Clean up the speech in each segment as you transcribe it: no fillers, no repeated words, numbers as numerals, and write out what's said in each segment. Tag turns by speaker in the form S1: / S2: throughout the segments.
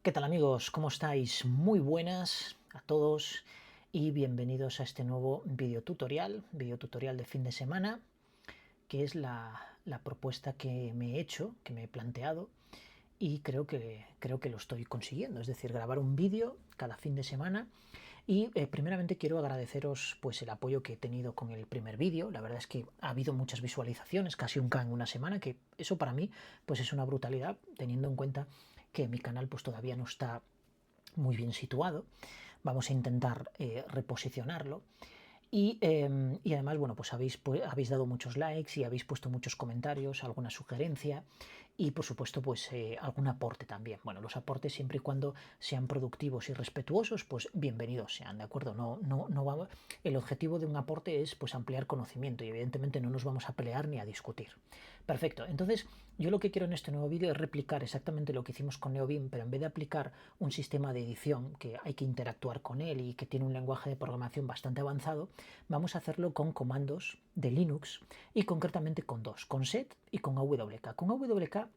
S1: ¿Qué tal amigos? ¿Cómo estáis? Muy buenas a todos y bienvenidos a este nuevo video tutorial de fin de semana, que es la propuesta que me he hecho, que me he planteado y creo que lo estoy consiguiendo, es decir, grabar un vídeo cada fin de semana. Y primeramente quiero agradeceros pues el apoyo que he tenido con el primer vídeo. La verdad es que ha habido muchas visualizaciones, casi un K en una semana, que eso para mí pues es una brutalidad, teniendo en cuenta que mi canal pues todavía no está muy bien situado. Vamos a intentar reposicionarlo. Y además, bueno, pues habéis dado muchos likes y habéis puesto muchos comentarios, alguna sugerencia y por supuesto pues algún aporte también. Bueno, los aportes siempre y cuando sean productivos y respetuosos, pues bienvenidos sean, ¿de acuerdo? No vamos, el objetivo de un aporte es pues ampliar conocimiento y evidentemente no nos vamos a pelear ni a discutir. Perfecto, entonces yo lo que quiero en este nuevo vídeo es replicar exactamente lo que hicimos con NeoBeam, pero en vez de aplicar un sistema de edición que hay que interactuar con él y que tiene un lenguaje de programación bastante avanzado, vamos a hacerlo con comandos de Linux y concretamente con dos, con set y con AWK. Con AWK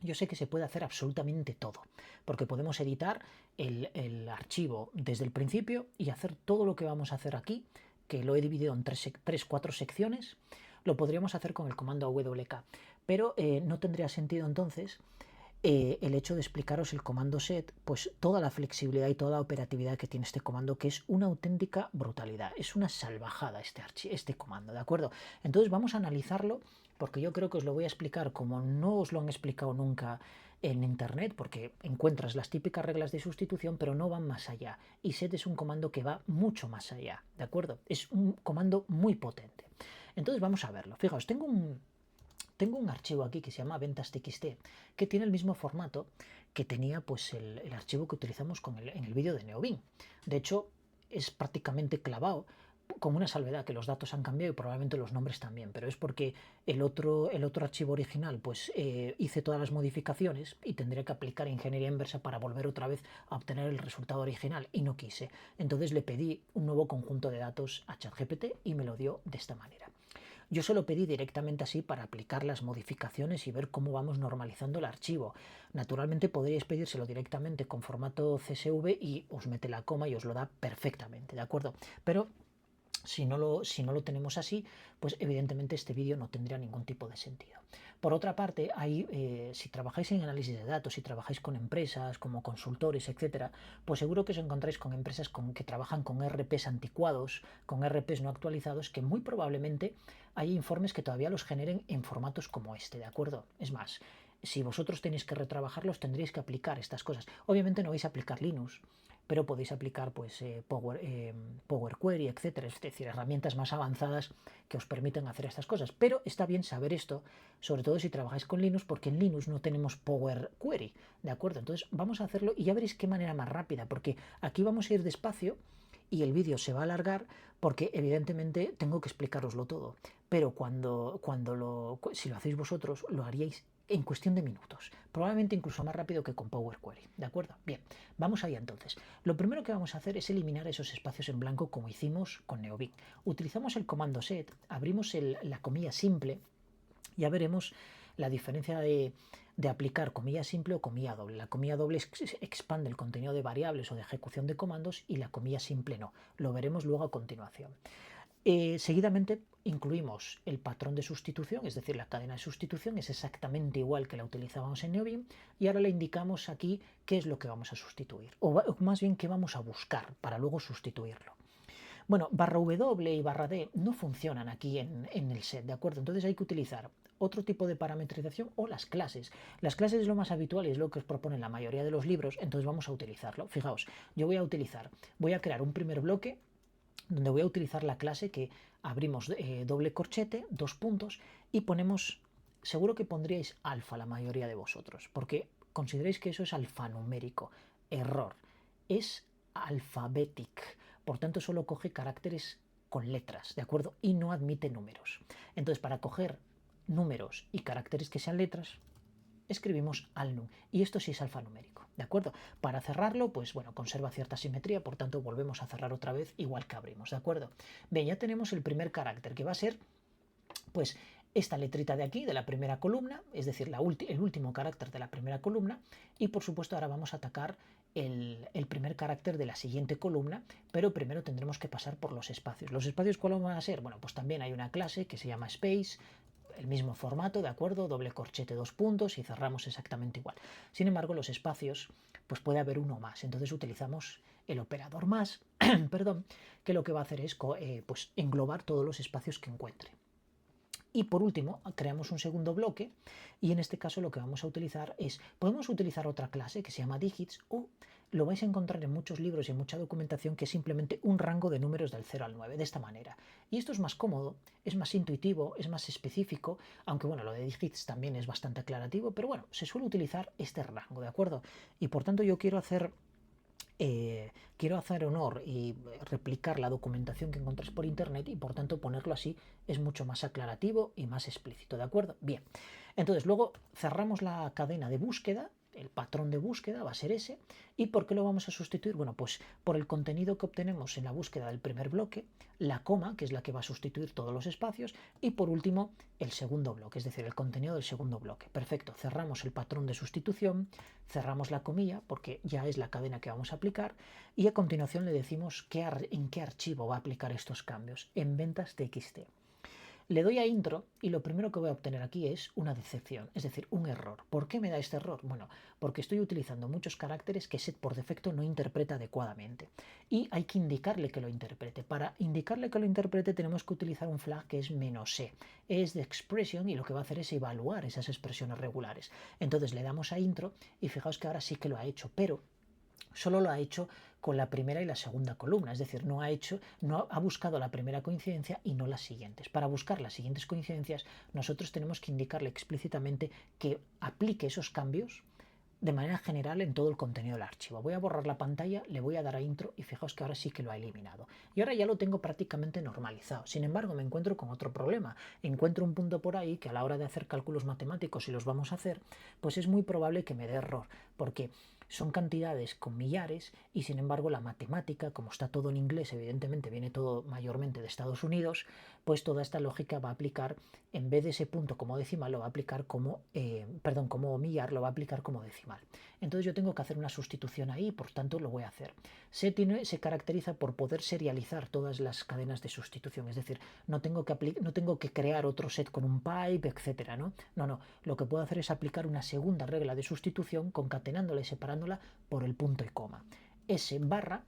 S1: yo sé que se puede hacer absolutamente todo, porque podemos editar el archivo desde el principio y hacer todo lo que vamos a hacer aquí, que lo he dividido en 4 secciones, lo podríamos hacer con el comando AWK, pero no tendría sentido entonces el hecho de explicaros el comando set, pues toda la flexibilidad y toda la operatividad que tiene este comando, que es una auténtica brutalidad, es una salvajada este comando, ¿de acuerdo? Entonces vamos a analizarlo, porque yo creo que os lo voy a explicar como no os lo han explicado nunca en internet, porque encuentras las típicas reglas de sustitución, pero no van más allá. Y set es un comando que va mucho más allá, ¿de acuerdo? Es un comando muy potente. Entonces vamos a verlo. Fijaos, tengo un archivo aquí que se llama ventas.txt que tiene el mismo formato que tenía pues el archivo que utilizamos en el vídeo de NeoBeam. De hecho, es prácticamente clavado, con una salvedad, que los datos han cambiado y probablemente los nombres también, pero es porque el otro archivo original pues hice todas las modificaciones y tendría que aplicar ingeniería inversa para volver otra vez a obtener el resultado original y no quise. Entonces le pedí un nuevo conjunto de datos a ChatGPT y me lo dio de esta manera. Yo se lo pedí directamente así para aplicar las modificaciones y ver cómo vamos normalizando el archivo. Naturalmente podríais pedírselo directamente con formato CSV y os mete la coma y os lo da perfectamente, ¿de acuerdo? Pero si no lo tenemos así, pues evidentemente este vídeo no tendría ningún tipo de sentido. Por otra parte, si trabajáis en análisis de datos, si trabajáis con empresas como consultores, etcétera, pues seguro que os encontráis con empresas que trabajan con RPs anticuados, con RPs no actualizados, que muy probablemente hay informes que todavía los generen en formatos como este, ¿de acuerdo? Es más, si vosotros tenéis que retrabajarlos, tendréis que aplicar estas cosas. Obviamente no vais a aplicar Linux, pero podéis aplicar pues Power Query, etcétera, es decir, herramientas más avanzadas que os permiten hacer estas cosas. Pero está bien saber esto, sobre todo si trabajáis con Linux, porque en Linux no tenemos Power Query, ¿de acuerdo? Entonces vamos a hacerlo y ya veréis qué manera más rápida, porque aquí vamos a ir despacio y el vídeo se va a alargar porque evidentemente tengo que explicaroslo todo. Pero si lo hacéis vosotros, lo haríais en cuestión de minutos, probablemente incluso más rápido que con Power Query, ¿de acuerdo? Bien, vamos allá entonces. Lo primero que vamos a hacer es eliminar esos espacios en blanco como hicimos con NeoBeam. Utilizamos el comando set, abrimos la comilla simple, ya veremos la diferencia de aplicar comilla simple o comilla doble. La comilla doble expande el contenido de variables o de ejecución de comandos y la comilla simple no. Lo veremos luego a continuación. Seguidamente incluimos el patrón de sustitución, es decir, la cadena de sustitución es exactamente igual que la utilizábamos en NeoBeam y ahora le indicamos aquí qué es lo que vamos a sustituir, o más bien qué vamos a buscar para luego sustituirlo. Bueno, barra W y barra D no funcionan aquí en el set, ¿de acuerdo? Entonces hay que utilizar otro tipo de parametrización o las clases. Las clases es lo más habitual y es lo que os proponen la mayoría de los libros, entonces vamos a utilizarlo. Fijaos, yo voy a crear un primer bloque donde voy a utilizar la clase que abrimos doble corchete, dos puntos, y ponemos, seguro que pondríais alfa la mayoría de vosotros, porque consideréis que eso es alfanumérico. Error, es alphabetic, por tanto solo coge caracteres con letras, ¿de acuerdo? Y no admite números. Entonces, para coger números y caracteres que sean letras, escribimos alnum, y esto sí es alfanumérico, ¿de acuerdo? Para cerrarlo, pues bueno, conserva cierta simetría, por tanto volvemos a cerrar otra vez igual que abrimos, ¿de acuerdo? Bien, ya tenemos el primer carácter, que va a ser pues esta letrita de aquí, de la primera columna, es decir, el último carácter de la primera columna, y por supuesto ahora vamos a atacar el primer carácter de la siguiente columna, pero primero tendremos que pasar por los espacios. ¿Los espacios cuáles van a ser? Bueno, pues también hay una clase que se llama Space, el mismo formato, ¿de acuerdo? Doble corchete, 2 puntos y cerramos exactamente igual. Sin embargo, los espacios, pues puede haber uno más. Entonces utilizamos el operador más, perdón, que lo que va a hacer es pues englobar todos los espacios que encuentre. Y por último, creamos un segundo bloque y en este caso lo que vamos a utilizar es, podemos utilizar otra clase que se llama digits o lo vais a encontrar en muchos libros y en mucha documentación que es simplemente un rango de números del 0 al 9, de esta manera. Y esto es más cómodo, es más intuitivo, es más específico, aunque bueno, lo de digits también es bastante aclarativo, pero bueno, se suele utilizar este rango, ¿de acuerdo? Y por tanto yo quiero hacer honor y replicar la documentación que encontráis por internet y por tanto ponerlo así es mucho más aclarativo y más explícito, ¿de acuerdo? Bien, entonces luego cerramos la cadena de búsqueda, el patrón de búsqueda va a ser ese. ¿Y por qué lo vamos a sustituir? Bueno, pues por el contenido que obtenemos en la búsqueda del primer bloque, la coma, que es la que va a sustituir todos los espacios, y por último el segundo bloque, es decir, el contenido del segundo bloque. Perfecto, cerramos el patrón de sustitución, cerramos la comilla porque ya es la cadena que vamos a aplicar y a continuación le decimos en qué archivo va a aplicar estos cambios, en ventas txt. Le doy a intro y lo primero que voy a obtener aquí es una decepción, es decir, un error. ¿Por qué me da este error? Bueno, porque estoy utilizando muchos caracteres que set por defecto no interpreta adecuadamente y hay que indicarle que lo interprete. Para indicarle que lo interprete tenemos que utilizar un flag que es "-e". Es de expression y lo que va a hacer es evaluar esas expresiones regulares. Entonces le damos a intro y fijaos que ahora sí que lo ha hecho, pero solo lo ha hecho con la primera y la segunda columna, es decir, no ha buscado la primera coincidencia y no las siguientes. Para buscar las siguientes coincidencias, nosotros tenemos que indicarle explícitamente que aplique esos cambios de manera general en todo el contenido del archivo. Voy a borrar la pantalla, le voy a dar a intro y fijaos que ahora sí que lo ha eliminado. Y ahora ya lo tengo prácticamente normalizado. Sin embargo, me encuentro con otro problema. Encuentro un punto por ahí que a la hora de hacer cálculos matemáticos, si los vamos a hacer, pues es muy probable que me dé error, porque son cantidades con millares y sin embargo la matemática, como está todo en inglés, evidentemente viene todo mayormente de Estados Unidos, pues toda esta lógica va a aplicar, en vez de ese punto como decimal, lo va a aplicar como, como millar, lo va a aplicar como decimal. Entonces yo tengo que hacer una sustitución ahí, por tanto lo voy a hacer. Se caracteriza por poder serializar todas las cadenas de sustitución, es decir, no tengo que crear otro set con un pipe, etcétera, ¿no? No, lo que puedo hacer es aplicar una segunda regla de sustitución concatenándola y separándola por el punto y coma. S barra.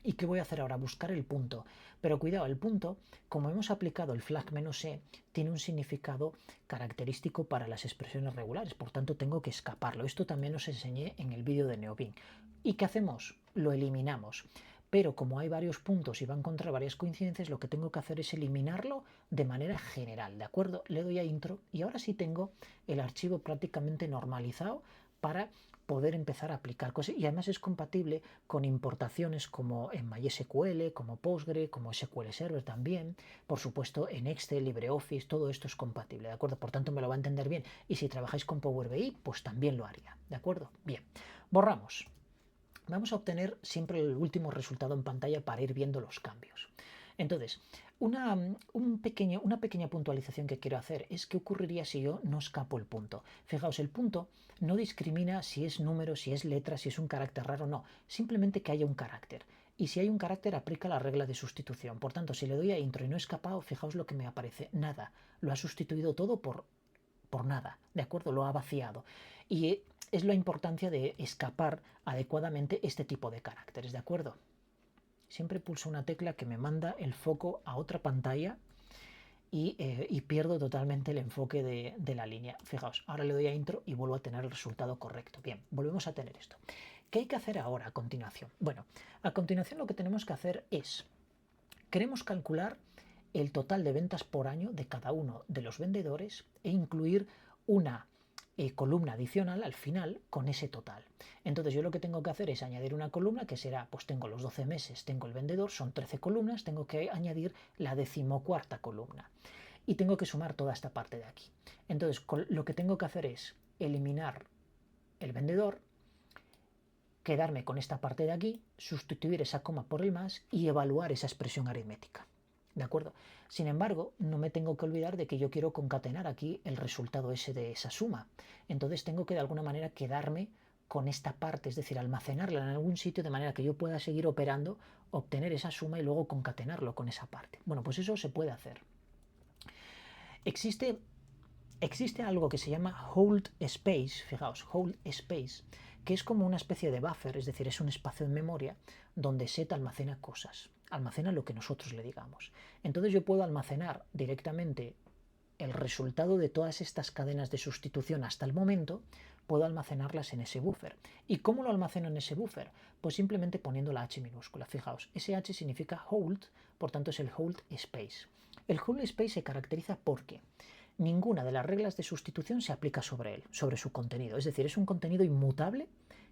S1: ¿Y qué voy a hacer ahora? Buscar el punto. Pero cuidado, el punto, como hemos aplicado el flag "-e", tiene un significado característico para las expresiones regulares, por tanto tengo que escaparlo. Esto también os enseñé en el vídeo de Neobin. ¿Y qué hacemos? Lo eliminamos. Pero como hay varios puntos y va a encontrar varias coincidencias, lo que tengo que hacer es eliminarlo de manera general, ¿de acuerdo? Le doy a intro y ahora sí tengo el archivo prácticamente normalizado para poder empezar a aplicar cosas y además es compatible con importaciones como en MySQL, como Postgre, como SQL Server también, por supuesto en Excel, LibreOffice, todo esto es compatible, ¿de acuerdo? Por tanto me lo va a entender bien y si trabajáis con Power BI, pues también lo haría, ¿de acuerdo? Bien, borramos. Vamos a obtener siempre el último resultado en pantalla para ir viendo los cambios. Entonces, una pequeña puntualización que quiero hacer es qué ocurriría si yo no escapo el punto. Fijaos, el punto no discrimina si es número, si es letra, si es un carácter raro, no. Simplemente que haya un carácter. Y si hay un carácter, aplica la regla de sustitución. Por tanto, si le doy a intro y no he escapado, fijaos lo que me aparece. Nada. Lo ha sustituido todo por nada. ¿De acuerdo? Lo ha vaciado. Y es la importancia de escapar adecuadamente este tipo de caracteres. ¿De acuerdo? Siempre pulso una tecla que me manda el foco a otra pantalla y pierdo totalmente el enfoque de la línea. Fijaos, ahora le doy a intro y vuelvo a tener el resultado correcto. Bien, volvemos a tener esto. ¿Qué hay que hacer ahora a continuación? Bueno, a continuación lo que tenemos que hacer es, queremos calcular el total de ventas por año de cada uno de los vendedores e incluir una columna adicional al final con ese total. Entonces yo lo que tengo que hacer es añadir una columna que será, pues tengo los 12 meses, tengo el vendedor, son 13 columnas, tengo que añadir la 14ª columna y tengo que sumar toda esta parte de aquí. Entonces lo que tengo que hacer es eliminar el vendedor, quedarme con esta parte de aquí, sustituir esa coma por el más y evaluar esa expresión aritmética. ¿De acuerdo? Sin embargo, no me tengo que olvidar de que yo quiero concatenar aquí el resultado ese de esa suma. Entonces tengo que de alguna manera quedarme con esta parte, es decir, almacenarla en algún sitio de manera que yo pueda seguir operando, obtener esa suma y luego concatenarlo con esa parte. Bueno, pues eso se puede hacer. Existe algo que se llama hold space, fijaos, hold space, que es como una especie de buffer, es decir, es un espacio en memoria donde set almacena cosas, almacena lo que nosotros le digamos. Entonces yo puedo almacenar directamente el resultado de todas estas cadenas de sustitución hasta el momento, puedo almacenarlas en ese buffer. ¿Y cómo lo almaceno en ese buffer? Pues simplemente poniendo la H minúscula. Fijaos, ese H significa hold, por tanto es el hold space. El hold space se caracteriza porque ninguna de las reglas de sustitución se aplica sobre él, sobre su contenido. Es decir, es un contenido inmutable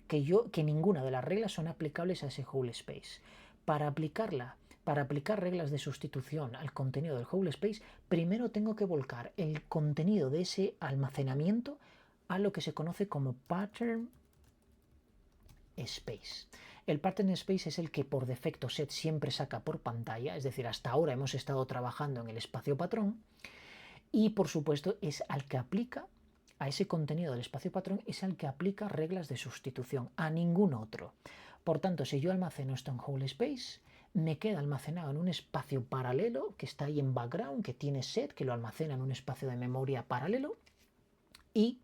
S1: que ninguna de las reglas son aplicables a ese whole space. Para aplicar reglas de sustitución al contenido del whole space, primero tengo que volcar el contenido de ese almacenamiento a lo que se conoce como pattern space. El pattern space es el que por defecto set siempre saca por pantalla, es decir, hasta ahora hemos estado trabajando en el espacio patrón, y por supuesto es al que aplica a ese contenido del espacio patrón, es al que aplica reglas de sustitución, a ningún otro. Por tanto, si yo almaceno esto en whole space, me queda almacenado en un espacio paralelo que está ahí en background, que tiene set, que lo almacena en un espacio de memoria paralelo, y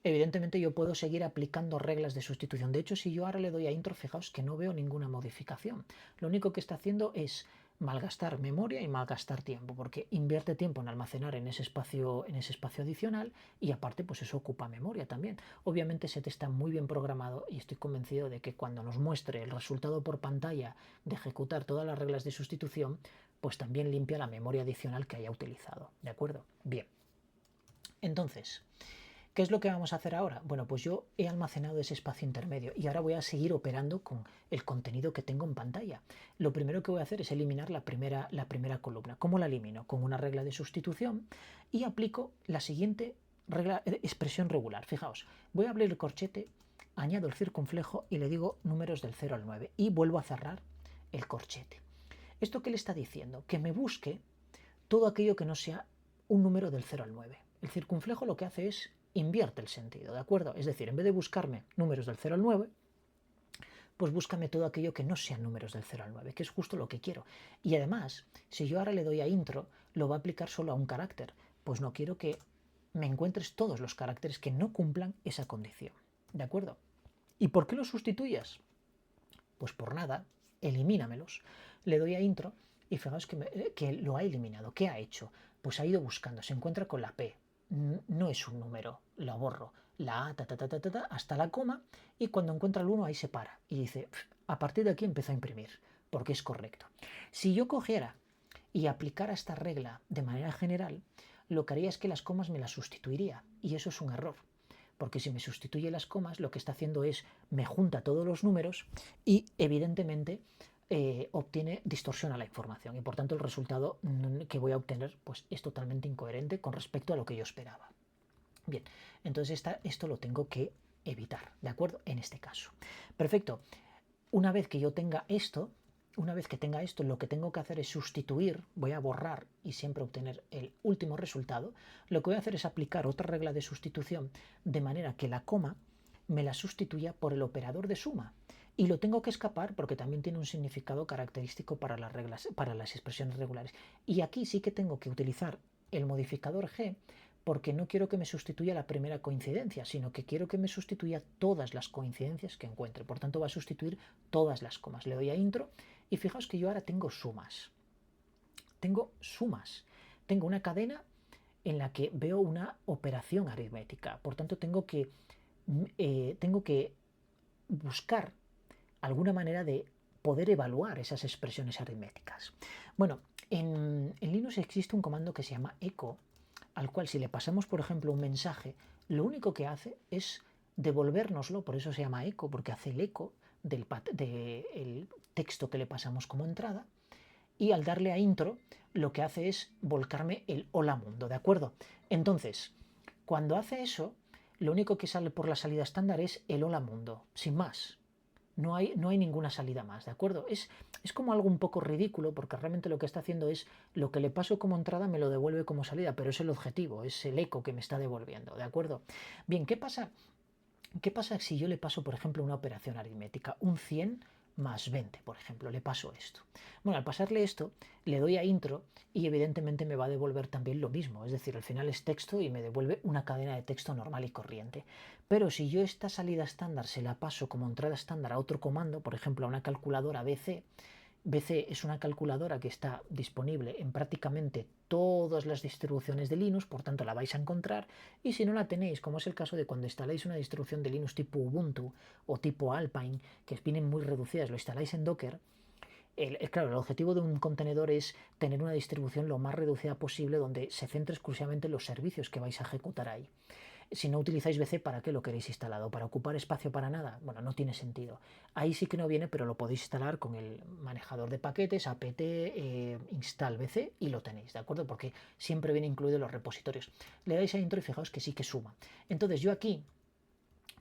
S1: evidentemente yo puedo seguir aplicando reglas de sustitución. De hecho, si yo ahora le doy a intro, fijaos que no veo ninguna modificación. Lo único que está haciendo es malgastar memoria y malgastar tiempo, porque invierte tiempo en almacenar en ese espacio adicional, y aparte pues eso ocupa memoria también. Obviamente set está muy bien programado y estoy convencido de que cuando nos muestre el resultado por pantalla de ejecutar todas las reglas de sustitución, pues también limpia la memoria adicional que haya utilizado. ¿De acuerdo? Bien. Entonces, ¿qué es lo que vamos a hacer ahora? Bueno, pues yo he almacenado ese espacio intermedio y ahora voy a seguir operando con el contenido que tengo en pantalla. Lo primero que voy a hacer es eliminar la primera columna. ¿Cómo la elimino? Con una regla de sustitución, y aplico la siguiente expresión regular. Fijaos, voy a abrir el corchete, añado el circunflejo y le digo números del 0 al 9 y vuelvo a cerrar el corchete. ¿Esto qué le está diciendo? Que me busque todo aquello que no sea un número del 0 al 9. El circunflejo lo que hace es invierte el sentido, ¿de acuerdo? Es decir, en vez de buscarme números del 0 al 9, pues búscame todo aquello que no sean números del 0 al 9, que es justo lo que quiero. Y además, si yo ahora le doy a intro, lo va a aplicar solo a un carácter, pues no quiero que me encuentres todos los caracteres que no cumplan esa condición, ¿de acuerdo? ¿Y por qué los sustituyas? Pues por nada, elimínamelos. Le doy a intro y fijaos que lo ha eliminado. ¿Qué ha hecho? Pues ha ido buscando, se encuentra con la P. No es un número, lo borro. La A, hasta la coma, y cuando encuentra el 1 ahí se para y dice, a partir de aquí empezó a imprimir, porque es correcto. Si yo cogiera y aplicara esta regla de manera general, lo que haría es que las comas me las sustituiría, y eso es un error, porque si me sustituye las comas, lo que está haciendo es me junta todos los números y evidentemente obtiene distorsión a la información, y por tanto el resultado que voy a obtener pues es totalmente incoherente con respecto a lo que yo esperaba. Bien, entonces esto lo tengo que evitar, ¿de acuerdo? En este caso. Perfecto. Una vez que yo tenga esto, lo que tengo que hacer es sustituir, voy a borrar y siempre obtener el último resultado. Lo que voy a hacer es aplicar otra regla de sustitución de manera que la coma me la sustituya por el operador de suma. Y lo tengo que escapar porque también tiene un significado característico para las reglas, para las expresiones regulares. Y aquí sí que tengo que utilizar el modificador g, porque no quiero que me sustituya la primera coincidencia, sino que quiero que me sustituya todas las coincidencias que encuentre. Por tanto, va a sustituir todas las comas. Le doy a intro y fijaos que yo ahora tengo sumas. Tengo una cadena en la que veo una operación aritmética. Por tanto, tengo que buscar alguna manera de poder evaluar esas expresiones aritméticas. Bueno, en Linux existe un comando que se llama echo, al cual si le pasamos, por ejemplo, un mensaje, lo único que hace es devolvérnoslo, por eso se llama echo, porque hace el eco del texto que le pasamos como entrada, y al darle a intro, lo que hace es volcarme el hola mundo, ¿de acuerdo? Entonces, cuando hace eso, lo único que sale por la salida estándar es el hola mundo, sin más. No hay ninguna salida más, ¿de acuerdo? Es como algo un poco ridículo, porque realmente lo que está haciendo es lo que le paso como entrada me lo devuelve como salida, pero es el objetivo, es el eco que me está devolviendo, ¿de acuerdo? Bien, ¿qué pasa? ¿Qué pasa si yo le paso, por ejemplo, una operación aritmética? Un 100 más 20, por ejemplo, le paso esto. Bueno, al pasarle esto, le doy a intro y evidentemente me va a devolver también lo mismo. Es decir, al final es texto y me devuelve una cadena de texto normal y corriente. Pero si yo esta salida estándar se la paso como entrada estándar a otro comando, por ejemplo, a una calculadora BC, BC es una calculadora que está disponible en prácticamente todas las distribuciones de Linux, por tanto la vais a encontrar, y si no la tenéis, como es el caso de cuando instaláis una distribución de Linux tipo Ubuntu o tipo Alpine, que vienen muy reducidas, lo instaláis en Docker, claro, el objetivo de un contenedor es tener una distribución lo más reducida posible donde se centre exclusivamente en los servicios que vais a ejecutar ahí. Si no utilizáis BC, ¿para qué lo queréis instalado? ¿Para ocupar espacio para nada? Bueno, no tiene sentido. Ahí sí que no viene, pero lo podéis instalar con el manejador de paquetes, apt install BC y lo tenéis, ¿de acuerdo? Porque siempre viene incluido en los repositorios. Le dais a intro y fijaos que sí que suma. Entonces yo aquí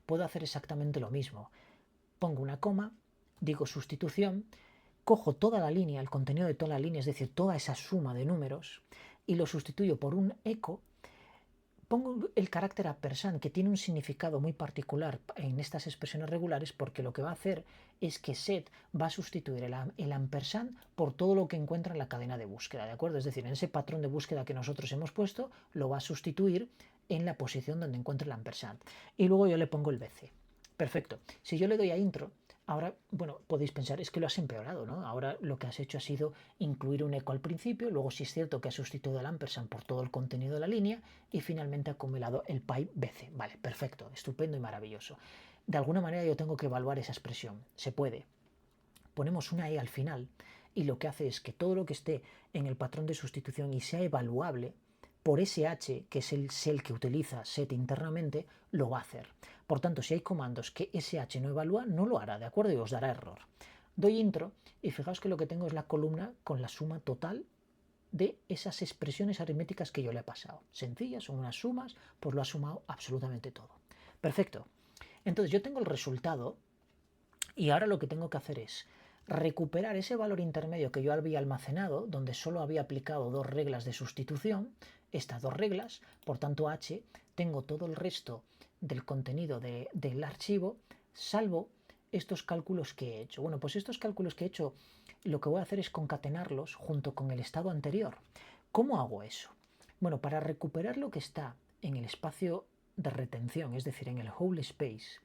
S1: puedo hacer exactamente lo mismo. Pongo una coma, digo sustitución, cojo toda la línea, el contenido de toda la línea, es decir, toda esa suma de números, y lo sustituyo por un eco. Pongo el carácter ampersand, que tiene un significado muy particular en estas expresiones regulares, porque lo que va a hacer es que set va a sustituir el ampersand por todo lo que encuentra en la cadena de búsqueda, ¿de acuerdo? Es decir, en ese patrón de búsqueda que nosotros hemos puesto, lo va a sustituir en la posición donde encuentre el ampersand. Y luego yo le pongo el BC. Perfecto. Si yo le doy a intro, ahora, bueno, podéis pensar, es que lo has empeorado, ¿no? Ahora lo que has hecho ha sido incluir un eco al principio, luego sí es cierto que has sustituido el ampersand por todo el contenido de la línea y finalmente ha acumulado el pipe BC. Vale, perfecto, estupendo y maravilloso. De alguna manera yo tengo que evaluar esa expresión. Se puede. Ponemos una E al final y lo que hace es que todo lo que esté en el patrón de sustitución y sea evaluable por SH, que es el shell que utiliza set internamente, lo va a hacer. Por tanto, si hay comandos que SH no evalúa, no lo hará, ¿de acuerdo? Y os dará error. Doy intro y fijaos que lo que tengo es la columna con la suma total de esas expresiones aritméticas que yo le he pasado. Sencillas, son unas sumas, pues lo ha sumado absolutamente todo. Perfecto. Entonces yo tengo el resultado y ahora lo que tengo que hacer es recuperar ese valor intermedio que yo había almacenado, donde solo había aplicado dos reglas de sustitución, estas dos reglas, por tanto h, tengo todo el resto del contenido del archivo, salvo estos cálculos que he hecho. Bueno, pues estos cálculos que he hecho, lo que voy a hacer es concatenarlos junto con el estado anterior. ¿Cómo hago eso? Bueno, para recuperar lo que está en el espacio de retención, es decir, en el whole space,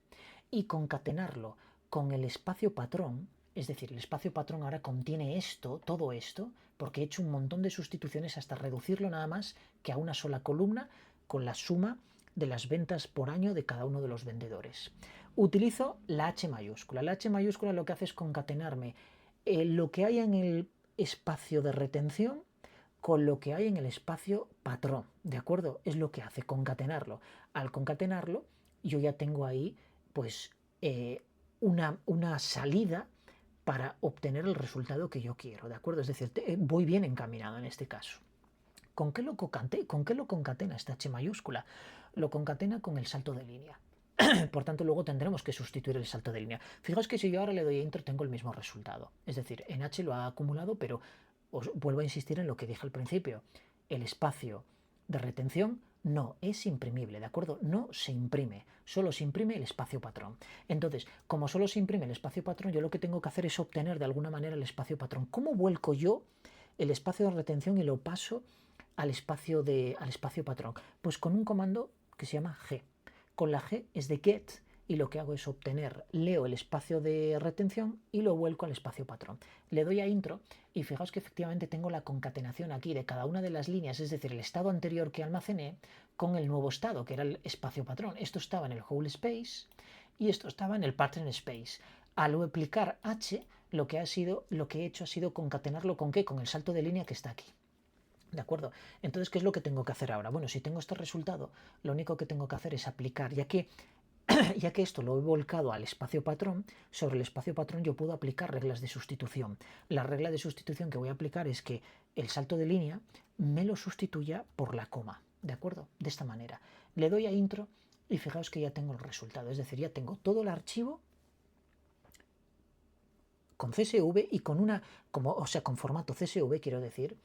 S1: y concatenarlo con el espacio patrón, es decir, el espacio patrón ahora contiene esto, todo esto, porque he hecho un montón de sustituciones hasta reducirlo nada más que a una sola columna con la suma de las ventas por año de cada uno de los vendedores. Utilizo la H mayúscula. La H mayúscula lo que hace es concatenarme lo que hay en el espacio de retención con lo que hay en el espacio patrón, ¿de acuerdo? Es lo que hace, concatenarlo. Al concatenarlo, yo ya tengo ahí, pues, una salida para obtener el resultado que yo quiero, ¿de acuerdo? Es decir, voy bien encaminado en este caso. ¿Con qué lo concatena esta H mayúscula? Lo concatena con el salto de línea. Por tanto, luego tendremos que sustituir el salto de línea. Fijaos que si yo ahora le doy a intro, tengo el mismo resultado. Es decir, en H lo ha acumulado, pero os vuelvo a insistir en lo que dije al principio. El espacio de retención no es imprimible, ¿de acuerdo? No se imprime, solo se imprime el espacio patrón. Entonces, como solo se imprime el espacio patrón, yo lo que tengo que hacer es obtener de alguna manera el espacio patrón. ¿Cómo vuelco yo el espacio de retención y lo paso al espacio patrón? Pues con un comando que se llama G. Con la G es de get y lo que hago es obtener, leo el espacio de retención y lo vuelco al espacio patrón. Le doy a intro y fijaos que efectivamente tengo la concatenación aquí de cada una de las líneas, es decir, el estado anterior que almacené con el nuevo estado, que era el espacio patrón. Esto estaba en el whole space y esto estaba en el pattern space. Al aplicar H, lo que he hecho ha sido concatenarlo ¿con qué? Con el salto de línea que está aquí. ¿De acuerdo? Entonces, ¿qué es lo que tengo que hacer ahora? Bueno, si tengo este resultado, lo único que tengo que hacer es aplicar, ya que esto lo he volcado al espacio patrón, sobre el espacio patrón yo puedo aplicar reglas de sustitución. La regla de sustitución que voy a aplicar es que el salto de línea me lo sustituya por la coma, ¿de acuerdo? De esta manera. Le doy a intro y fijaos que ya tengo el resultado, es decir, ya tengo todo el archivo con CSV y con una, o sea, con formato CSV, quiero decir,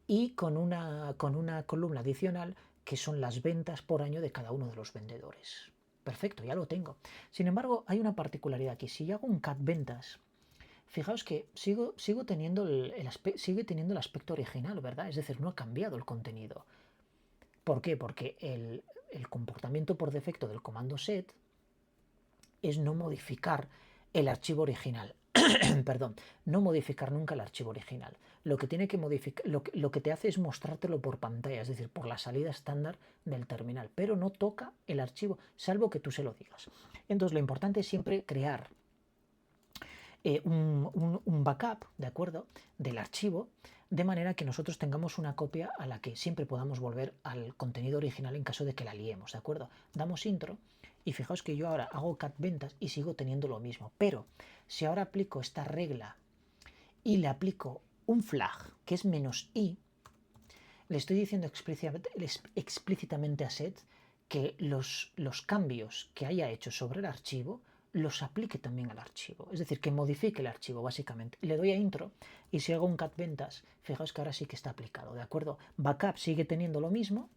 S1: y con una columna adicional que son las ventas por año de cada uno de los vendedores. Perfecto, ya lo tengo. Sin embargo, hay una particularidad aquí. Si yo hago un cat ventas, fijaos que sigue teniendo el aspecto original, ¿verdad? Es decir, no ha cambiado el contenido. ¿Por qué? Porque el comportamiento por defecto del comando set es no modificar el archivo original. Perdón, no modificar nunca el archivo original. Lo que tiene que modificar, lo que te hace es mostrártelo por pantalla, es decir, por la salida estándar del terminal, pero no toca el archivo, salvo que tú se lo digas. Entonces, lo importante es siempre crear un backup, ¿de acuerdo?, del archivo, de manera que nosotros tengamos una copia a la que siempre podamos volver al contenido original en caso de que la liemos, ¿de acuerdo? Damos intro y fijaos que yo ahora hago cat ventas y sigo teniendo lo mismo, pero si ahora aplico esta regla y le aplico un flag que es -i, le estoy diciendo explícitamente a set que los cambios que haya hecho sobre el archivo los aplique también al archivo, es decir, que modifique el archivo básicamente. Le doy a intro y si hago un cat ventas, fijaos que ahora sí que está aplicado, ¿de acuerdo? Backup sigue teniendo lo mismo,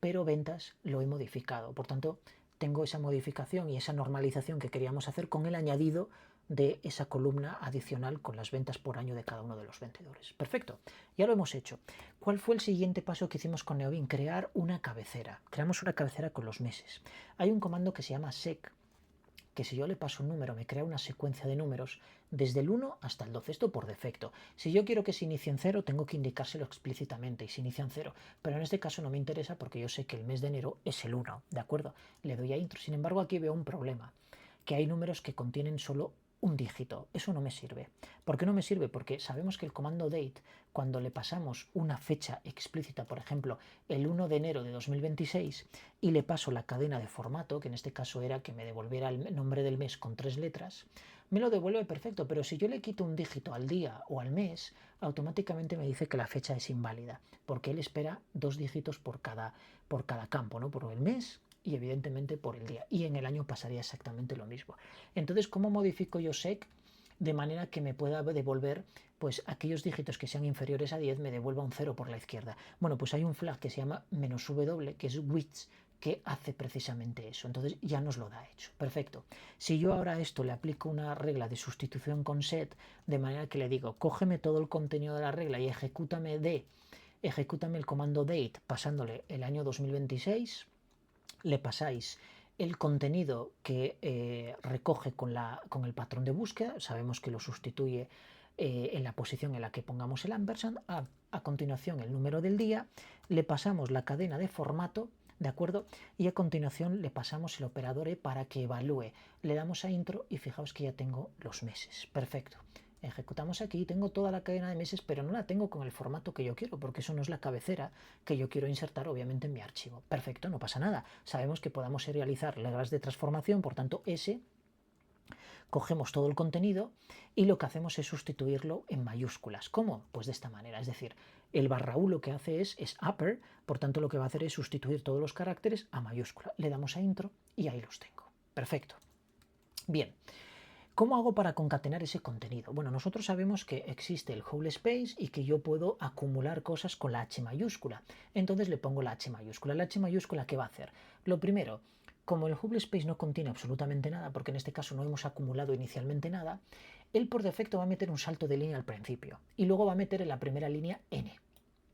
S1: pero ventas lo he modificado, por tanto tengo esa modificación y esa normalización que queríamos hacer con el añadido de esa columna adicional con las ventas por año de cada uno de los vendedores. Perfecto, ya lo hemos hecho. ¿Cuál fue el siguiente paso que hicimos con Neobin? Crear una cabecera. Creamos una cabecera con los meses. Hay un comando que se llama sec, que si yo le paso un número me crea una secuencia de números desde el 1 hasta el 12, esto por defecto. Si yo quiero que se inicie en 0, tengo que indicárselo explícitamente y se inicia en 0, pero en este caso no me interesa porque yo sé que el mes de enero es el 1, ¿de acuerdo? Le doy a intro. Sin embargo, aquí veo un problema, que hay números que contienen solo un dígito. Eso no me sirve. ¿Por qué no me sirve? Porque sabemos que el comando date, cuando le pasamos una fecha explícita, por ejemplo, el 1 de enero de 2026, y le paso la cadena de formato, que en este caso era que me devolviera el nombre del mes con 3 letras, me lo devuelve perfecto, pero si yo le quito un dígito al día o al mes, automáticamente me dice que la fecha es inválida, porque él espera 2 dígitos por cada campo, ¿no? Por el mes y evidentemente por el día, y en el año pasaría exactamente lo mismo. Entonces, ¿cómo modifico yo sec de manera que me pueda devolver, pues aquellos dígitos que sean inferiores a 10 me devuelva un 0 por la izquierda? Bueno, pues hay un flag que se llama -w, que es width, que hace precisamente eso. Entonces ya nos lo da hecho. Perfecto. Si yo ahora a esto le aplico una regla de sustitución con set, de manera que le digo, cógeme todo el contenido de la regla y ejecútame el comando date pasándole el año 2026, le pasáis el contenido que recoge con el patrón de búsqueda, sabemos que lo sustituye en la posición en la que pongamos el ampersand, a continuación el número del día, le pasamos la cadena de formato, ¿de acuerdo? Y a continuación le pasamos el operador para que evalúe. Le damos a intro y fijaos que ya tengo los meses. Perfecto. Ejecutamos aquí, tengo toda la cadena de meses, pero no la tengo con el formato que yo quiero, porque eso no es la cabecera que yo quiero insertar, obviamente, en mi archivo. Perfecto, no pasa nada. Sabemos que podamos realizar reglas de transformación, por tanto, cogemos todo el contenido y lo que hacemos es sustituirlo en mayúsculas. ¿Cómo? Pues de esta manera, es decir, el _u lo que hace es upper, por tanto lo que va a hacer es sustituir todos los caracteres a mayúscula. Le damos a intro y ahí los tengo. Perfecto. Bien. ¿Cómo hago para concatenar ese contenido? Bueno, nosotros sabemos que existe el whole space y que yo puedo acumular cosas con la H mayúscula. Entonces le pongo la H mayúscula. ¿La H mayúscula qué va a hacer? Lo primero, como el whole space no contiene absolutamente nada, porque en este caso no hemos acumulado inicialmente nada, él por defecto va a meter un salto de línea al principio y luego va a meter en la primera línea N.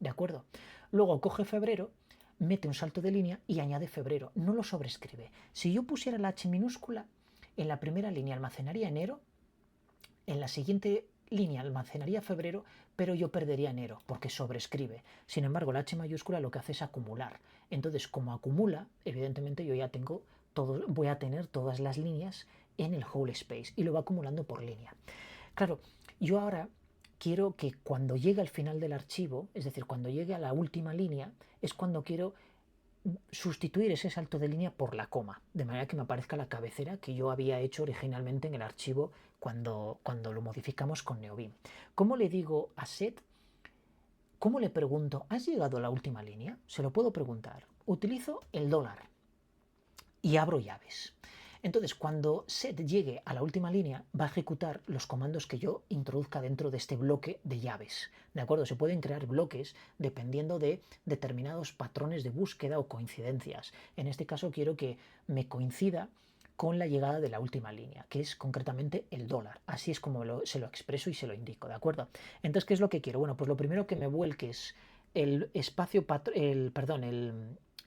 S1: ¿De acuerdo? Luego coge febrero, mete un salto de línea y añade febrero. No lo sobrescribe. Si yo pusiera la H minúscula, en la primera línea almacenaría enero, en la siguiente línea almacenaría febrero, pero yo perdería enero porque sobrescribe. Sin embargo, la H mayúscula lo que hace es acumular. Entonces, como acumula, evidentemente yo ya voy a tener todas las líneas en el whole space y lo va acumulando por línea. Claro, yo ahora quiero que cuando llegue al final del archivo, es decir, cuando llegue a la última línea, es cuando quiero sustituir ese salto de línea por la coma, de manera que me aparezca la cabecera que yo había hecho originalmente en el archivo cuando lo modificamos con Neobin. ¿Cómo le digo a set? ¿Cómo le pregunto? ¿Has llegado a la última línea? Se lo puedo preguntar. Utilizo el dólar y abro llaves. Entonces, cuando set llegue a la última línea, va a ejecutar los comandos que yo introduzca dentro de este bloque de llaves. ¿De acuerdo? Se pueden crear bloques dependiendo de determinados patrones de búsqueda o coincidencias. En este caso quiero que me coincida con la llegada de la última línea, que es concretamente el dólar. Así es como se lo expreso y se lo indico, ¿de acuerdo? Entonces, ¿qué es lo que quiero? Bueno, pues lo primero que me vuelques el espacio, el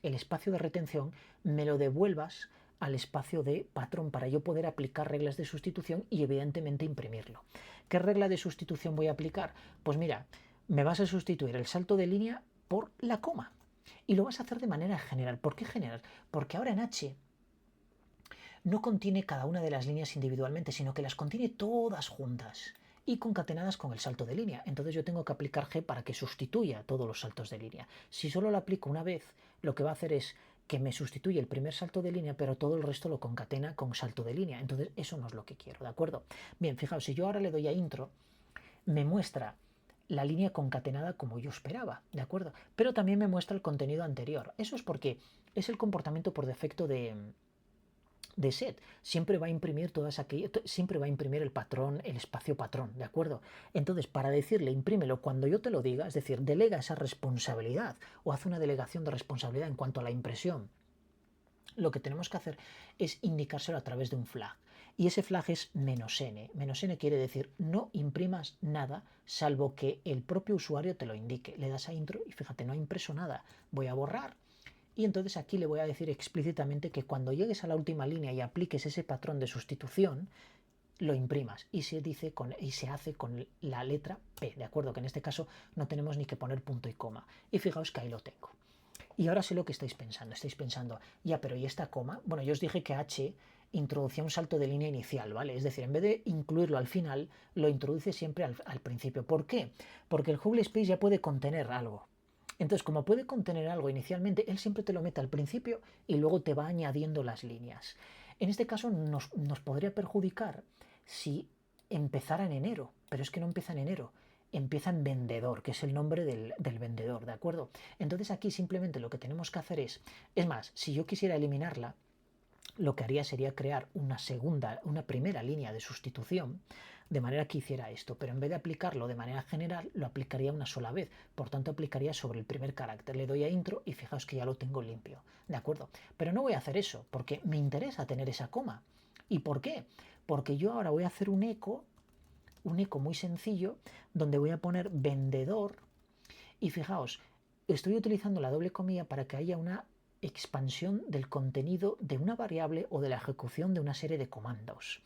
S1: espacio de retención, me lo devuelvas al espacio de patrón para yo poder aplicar reglas de sustitución y evidentemente imprimirlo. ¿Qué regla de sustitución voy a aplicar? Pues mira, me vas a sustituir el salto de línea por la coma y lo vas a hacer de manera general. ¿Por qué general? Porque ahora en H no contiene cada una de las líneas individualmente, sino que las contiene todas juntas y concatenadas con el salto de línea. Entonces yo tengo que aplicar G para que sustituya todos los saltos de línea. Si solo lo aplico una vez, lo que va a hacer es que me sustituye el primer salto de línea, pero todo el resto lo concatena con salto de línea. Entonces eso no es lo que quiero, ¿de acuerdo? Bien, fijaos, si yo ahora le doy a intro, me muestra la línea concatenada como yo esperaba, ¿de acuerdo? Pero también me muestra el contenido anterior. Eso es porque es el comportamiento por defecto de set. Siempre va a imprimir siempre va a imprimir el patrón, el espacio patrón, ¿de acuerdo? Entonces, para decirle imprímelo cuando yo te lo diga, es decir, delega esa responsabilidad o hace una delegación de responsabilidad en cuanto a la impresión, lo que tenemos que hacer es indicárselo a través de un flag. Y ese flag es "-n". "-n" quiere decir no imprimas nada salvo que el propio usuario te lo indique. Le das a intro y fíjate, no ha impreso nada. Voy a borrar. Y entonces aquí le voy a decir explícitamente que cuando llegues a la última línea y apliques ese patrón de sustitución, lo imprimas y se hace con la letra P, ¿de acuerdo? Que en este caso no tenemos ni que poner punto y coma. Y fijaos que ahí lo tengo. Y ahora sé lo que estáis pensando. Estáis pensando, ya, pero ¿y esta coma? Bueno, yo os dije que H introducía un salto de línea inicial, ¿vale? Es decir, en vez de incluirlo al final, lo introduce siempre al principio. ¿Por qué? Porque el Google Space ya puede contener algo. Entonces, como puede contener algo inicialmente, él siempre te lo mete al principio y luego te va añadiendo las líneas. En este caso nos podría perjudicar si empezara en enero, pero es que no empieza en enero, empieza en vendedor, que es el nombre del vendedor, ¿de acuerdo? Entonces aquí simplemente lo que tenemos que hacer es más, si yo quisiera eliminarla, lo que haría sería crear una primera línea de sustitución, de manera que hiciera esto, pero en vez de aplicarlo de manera general, lo aplicaría una sola vez, por tanto aplicaría sobre el primer carácter. Le doy a intro y fijaos que ya lo tengo limpio, ¿de acuerdo? Pero no voy a hacer eso, porque me interesa tener esa coma. ¿Y por qué? Porque yo ahora voy a hacer un eco muy sencillo, donde voy a poner vendedor, y fijaos, estoy utilizando la doble comilla para que haya una expansión del contenido de una variable o de la ejecución de una serie de comandos.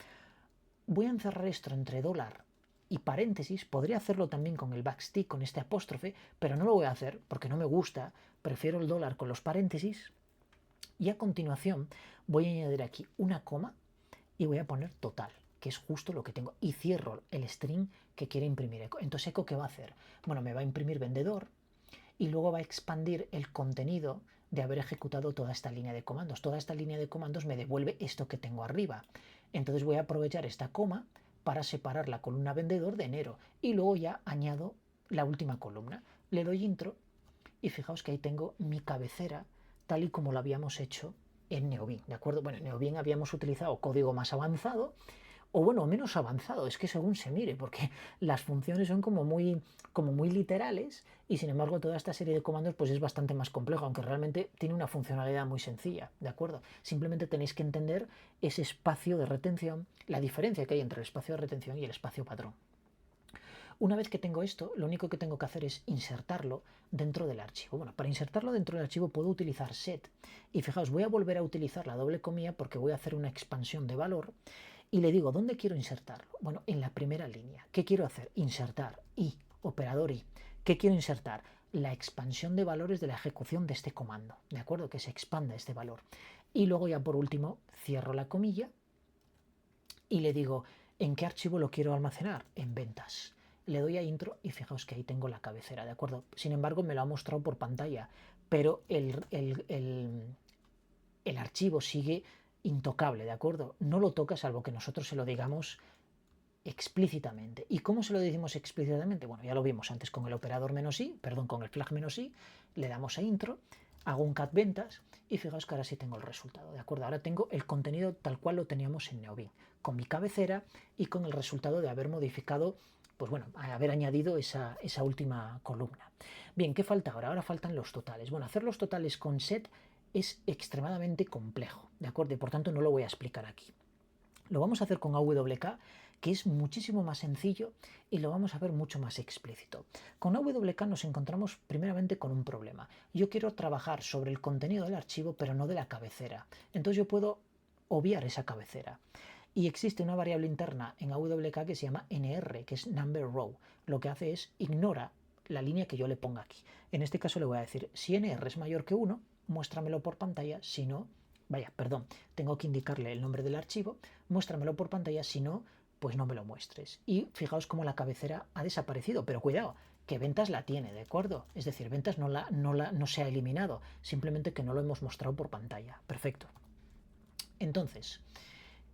S1: Voy a encerrar esto entre dólar y paréntesis. Podría hacerlo también con el backstick, con este apóstrofe, pero no lo voy a hacer porque no me gusta. Prefiero el dólar con los paréntesis. Y a continuación voy a añadir aquí una coma y voy a poner total, que es justo lo que tengo. Y cierro el string que quiere imprimir eco. Entonces eco, ¿qué va a hacer? Bueno, me va a imprimir vendedor y luego va a expandir el contenido de haber ejecutado toda esta línea de comandos. Toda esta línea de comandos me devuelve esto que tengo arriba. Entonces voy a aprovechar esta coma para separar la columna vendedor de enero y luego ya añado la última columna. Le doy intro y fijaos que ahí tengo mi cabecera tal y como lo habíamos hecho en Neobin, ¿de acuerdo? Bueno, en Neobin habíamos utilizado código más avanzado, o bueno, menos avanzado, es que según se mire, porque las funciones son como muy literales y sin embargo toda esta serie de comandos pues es bastante más complejo, aunque realmente tiene una funcionalidad muy sencilla, ¿de acuerdo? Simplemente tenéis que entender ese espacio de retención, la diferencia que hay entre el espacio de retención y el espacio patrón. Una vez que tengo esto, lo único que tengo que hacer es insertarlo dentro del archivo. Bueno, para insertarlo dentro del archivo puedo utilizar set. Y fijaos, voy a volver a utilizar la doble comilla porque voy a hacer una expansión de valor. Y le digo, ¿dónde quiero insertarlo? Bueno, en la primera línea. ¿Qué quiero hacer? Insertar i, operador i. ¿Qué quiero insertar? La expansión de valores de la ejecución de este comando, ¿de acuerdo? Que se expanda este valor. Y luego ya por último cierro la comilla y le digo, ¿en qué archivo lo quiero almacenar? En ventas. Le doy a intro y fijaos que ahí tengo la cabecera, ¿de acuerdo? Sin embargo, me lo ha mostrado por pantalla, pero el archivo sigue intocable, ¿de acuerdo? No lo toca salvo que nosotros se lo digamos explícitamente. ¿Y cómo se lo decimos explícitamente? Bueno, ya lo vimos antes con el operador -i, perdón, con el flag -i, le damos a intro, hago un cat ventas y fijaos que ahora sí tengo el resultado, ¿de acuerdo? Ahora tengo el contenido tal cual lo teníamos en Neobin, con mi cabecera y con el resultado de haber modificado, pues bueno, haber añadido esa última columna. Bien, ¿qué falta ahora? Ahora faltan los totales. Bueno, hacer los totales con set es extremadamente complejo, ¿de acuerdo? Y por tanto no lo voy a explicar aquí. Lo vamos a hacer con AWK, que es muchísimo más sencillo y lo vamos a ver mucho más explícito. Con AWK nos encontramos primeramente con un problema. Yo quiero trabajar sobre el contenido del archivo, pero no de la cabecera. Entonces yo puedo obviar esa cabecera. Y existe una variable interna en AWK que se llama NR, que es Number Row. Lo que hace es ignora la línea que yo le ponga aquí. En este caso le voy a decir, si NR es mayor que 1, muéstramelo por pantalla, si no, tengo que indicarle el nombre del archivo, muéstramelo por pantalla, si no, pues no me lo muestres. Y fijaos cómo la cabecera ha desaparecido, pero cuidado, que ventas la tiene, ¿de acuerdo? Es decir, ventas no se ha eliminado, simplemente que no lo hemos mostrado por pantalla. Perfecto. Entonces,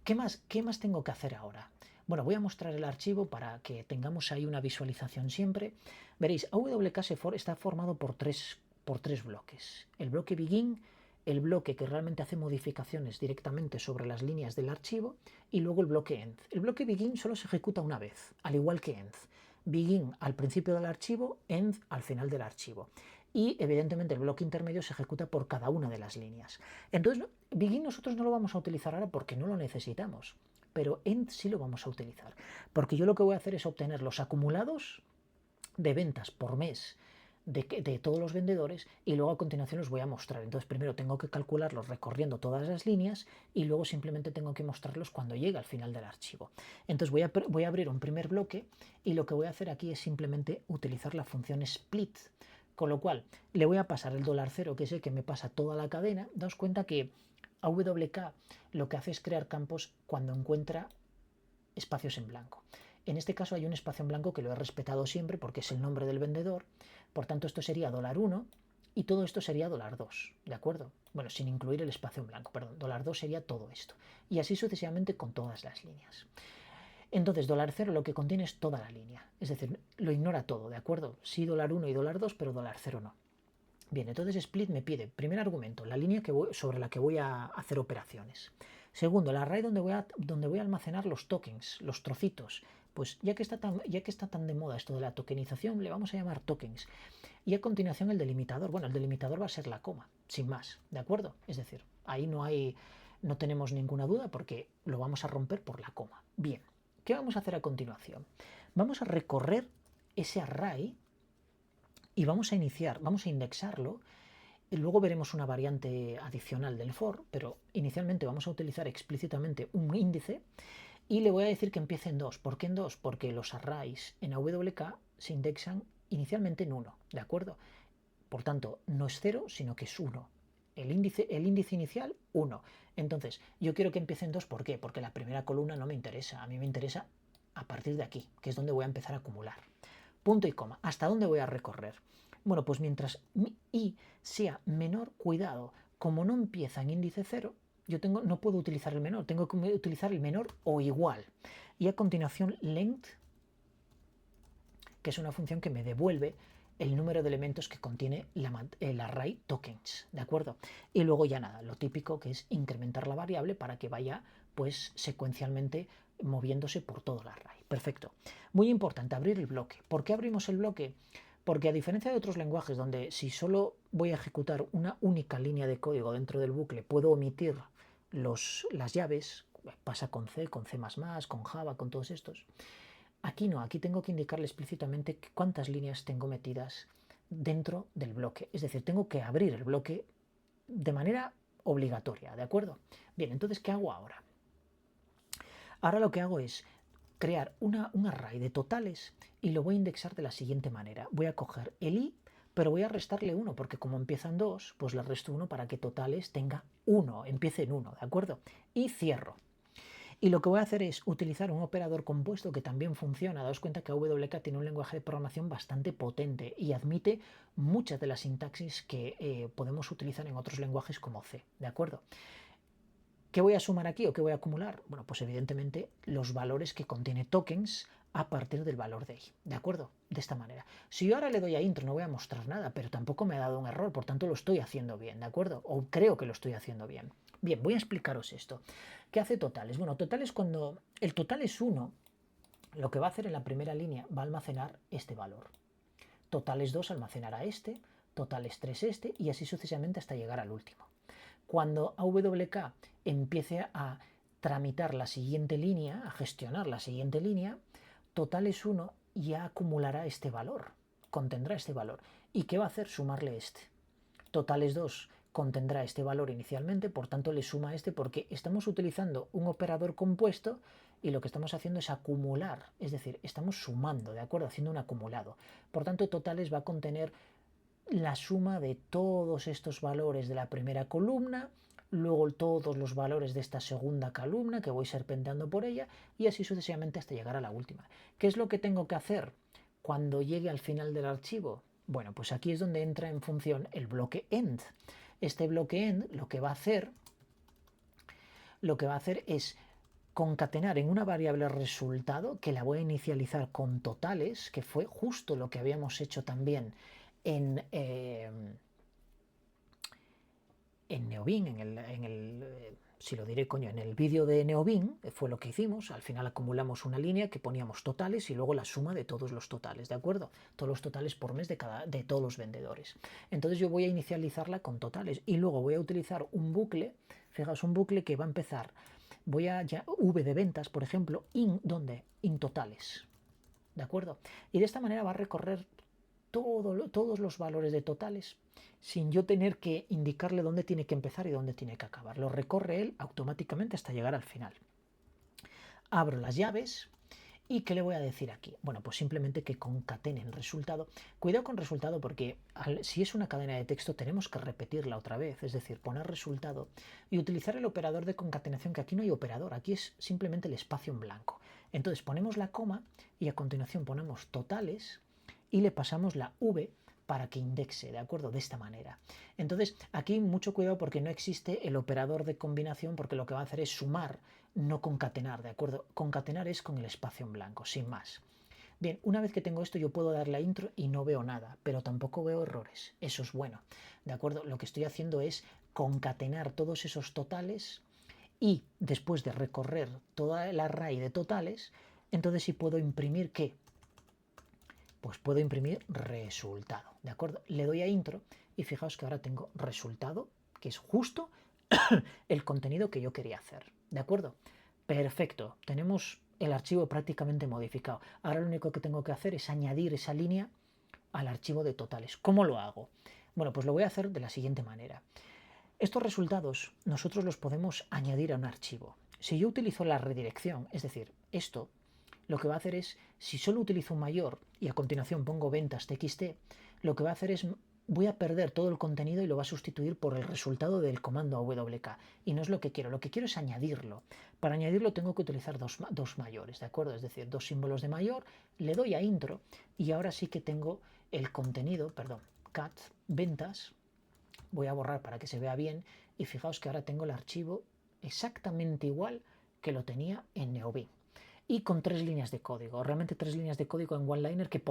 S1: ¿qué más tengo que hacer ahora? Bueno, voy a mostrar el archivo para que tengamos ahí una visualización siempre. Veréis, AWK está formado por tres bloques. El bloque begin, el bloque que realmente hace modificaciones directamente sobre las líneas del archivo, y luego el bloque end. El bloque begin solo se ejecuta una vez, al igual que end. Begin al principio del archivo, end al final del archivo. Y evidentemente el bloque intermedio se ejecuta por cada una de las líneas. Entonces, begin nosotros no lo vamos a utilizar ahora porque no lo necesitamos, pero end sí lo vamos a utilizar, porque yo lo que voy a hacer es obtener los acumulados de ventas por mes de todos los vendedores y luego a continuación los voy a mostrar. Entonces primero tengo que calcularlos recorriendo todas las líneas y luego simplemente tengo que mostrarlos cuando llegue al final del archivo. Entonces voy a abrir un primer bloque y lo que voy a hacer aquí es simplemente utilizar la función split, con lo cual le voy a pasar el $0, que es el que me pasa toda la cadena. Daos cuenta que AWK lo que hace es crear campos cuando encuentra espacios en blanco. En este caso hay un espacio en blanco que lo he respetado siempre porque es el nombre del vendedor. Por tanto, esto sería $1 y todo esto sería $2, ¿de acuerdo? Bueno, sin incluir el espacio en blanco, perdón, $2 sería todo esto. Y así sucesivamente con todas las líneas. Entonces, $0 lo que contiene es toda la línea. Es decir, lo ignora todo, ¿de acuerdo? Sí $1 y $2, pero $0 no. Bien, entonces split me pide, primer argumento, la línea sobre la que voy a hacer operaciones. Segundo, el array donde voy a almacenar los tokens, los trocitos. Pues ya que está tan de moda esto de la tokenización, le vamos a llamar tokens. Y a continuación el delimitador. Bueno, el delimitador va a ser la coma, sin más, ¿de acuerdo? Es decir, ahí no tenemos ninguna duda porque lo vamos a romper por la coma. Bien, ¿qué vamos a hacer a continuación? Vamos a recorrer ese array y vamos a indexarlo. Y luego veremos una variante adicional del for, pero inicialmente vamos a utilizar explícitamente un índice y le voy a decir que empiece en 2. ¿Por qué en 2? Porque los arrays en AWK se indexan inicialmente en 1, ¿de acuerdo? Por tanto, no es 0, sino que es 1. El índice inicial, 1. Entonces, yo quiero que empiece en 2, ¿por qué? Porque la primera columna no me interesa. A mí me interesa a partir de aquí, que es donde voy a empezar a acumular. Punto y coma. ¿Hasta dónde voy a recorrer? Bueno, pues mientras mi i sea menor, cuidado, como no empieza en índice 0, no puedo utilizar el menor, tengo que utilizar el menor o igual. Y a continuación length, que es una función que me devuelve el número de elementos que contiene el array tokens, ¿de acuerdo? Y luego ya nada, lo típico que es incrementar la variable para que vaya pues secuencialmente moviéndose por todo el array. Perfecto. Muy importante, abrir el bloque. ¿Por qué abrimos el bloque? Porque a diferencia de otros lenguajes donde si solo voy a ejecutar una única línea de código dentro del bucle puedo omitir las llaves, pasa con C, con C++, con Java, con todos estos. Aquí no, aquí tengo que indicarle explícitamente cuántas líneas tengo metidas dentro del bloque. Es decir, tengo que abrir el bloque de manera obligatoria, ¿de acuerdo? Bien, entonces, ¿qué hago ahora? Ahora lo que hago es crear un array de totales y lo voy a indexar de la siguiente manera. Voy a coger el i, pero voy a restarle 1, porque como empiezan 2, pues le resto 1 para que totales tenga 1, empiece en 1, ¿de acuerdo? Y cierro. Y lo que voy a hacer es utilizar un operador compuesto que también funciona. Daos cuenta que AWK tiene un lenguaje de programación bastante potente y admite muchas de las sintaxis que podemos utilizar en otros lenguajes como C, ¿de acuerdo? ¿Qué voy a sumar aquí o qué voy a acumular? Bueno, pues evidentemente los valores que contiene tokens a partir del valor de i, ¿de acuerdo? De esta manera. Si yo ahora le doy a intro no voy a mostrar nada, pero tampoco me ha dado un error, por tanto lo estoy haciendo bien, ¿de acuerdo? O creo que lo estoy haciendo bien. Bien, voy a explicaros esto. ¿Qué hace totales? Bueno, totales cuando el total es 1, lo que va a hacer en la primera línea va a almacenar este valor. Totales 2 almacenará este, totales 3 este y así sucesivamente hasta llegar al último. Cuando AWK empiece a tramitar la siguiente línea, a gestionar la siguiente línea, totales 1 ya acumulará este valor, contendrá este valor. ¿Y qué va a hacer? Sumarle este. Totales 2 contendrá este valor inicialmente, por tanto le suma este porque estamos utilizando un operador compuesto y lo que estamos haciendo es acumular, es decir, estamos sumando, ¿de acuerdo? Haciendo un acumulado. Por tanto, totales va a contener la suma de todos estos valores de la primera columna, luego todos los valores de esta segunda columna que voy serpenteando por ella y así sucesivamente hasta llegar a la última. ¿Qué es lo que tengo que hacer cuando llegue al final del archivo? Bueno, pues aquí es donde entra en función el bloque end. Este bloque end lo que va a hacer es concatenar en una variable resultado que la voy a inicializar con totales, que fue justo lo que habíamos hecho también en Neobin, si lo diré, coño, en el vídeo de Neobin fue lo que hicimos. Al final acumulamos una línea que poníamos totales y luego la suma de todos los totales, ¿de acuerdo? Todos los totales por mes de todos los vendedores. Entonces yo voy a inicializarla con totales y luego voy a utilizar un bucle, fijaos, un bucle que va a empezar, voy a ya v de ventas, por ejemplo, ¿dónde? In totales, ¿de acuerdo? Y de esta manera va a recorrer todos los valores de totales sin yo tener que indicarle dónde tiene que empezar y dónde tiene que acabar. Lo recorre él automáticamente hasta llegar al final. Abro las llaves y ¿qué le voy a decir aquí? Bueno, pues simplemente que concatene el resultado. Cuidado con resultado porque si es una cadena de texto tenemos que repetirla otra vez, es decir, poner resultado y utilizar el operador de concatenación, que aquí no hay operador, aquí es simplemente el espacio en blanco. Entonces ponemos la coma y a continuación ponemos totales y le pasamos la v para que indexe, ¿de acuerdo? De esta manera. Entonces, aquí mucho cuidado porque no existe el operador de combinación, porque lo que va a hacer es sumar, no concatenar, ¿de acuerdo? Concatenar es con el espacio en blanco, sin más. Bien, una vez que tengo esto yo puedo dar la intro y no veo nada, pero tampoco veo errores. Eso es bueno, ¿de acuerdo? Lo que estoy haciendo es concatenar todos esos totales y después de recorrer toda el array de totales, entonces sí puedo imprimir ¿qué? Pues puedo imprimir resultado, ¿de acuerdo? Le doy a intro y fijaos que ahora tengo resultado, que es justo el contenido que yo quería hacer, ¿de acuerdo? Perfecto, tenemos el archivo prácticamente modificado. Ahora lo único que tengo que hacer es añadir esa línea al archivo de totales. ¿Cómo lo hago? Bueno, pues lo voy a hacer de la siguiente manera. Estos resultados nosotros los podemos añadir a un archivo. Si yo utilizo la redirección, es decir, esto, lo que va a hacer es, si solo utilizo un mayor y a continuación pongo ventas txt, lo que va a hacer es, voy a perder todo el contenido y lo va a sustituir por el resultado del comando awk. Y no es lo que quiero es añadirlo. Para añadirlo tengo que utilizar dos mayores, ¿de acuerdo? Es decir, dos símbolos de mayor, le doy a intro y ahora sí que tengo el contenido, perdón, cat ventas. Voy a borrar para que se vea bien y fijaos que ahora tengo el archivo exactamente igual que lo tenía en Neobin y con 3 líneas de código, realmente 3 líneas de código en OneLiner que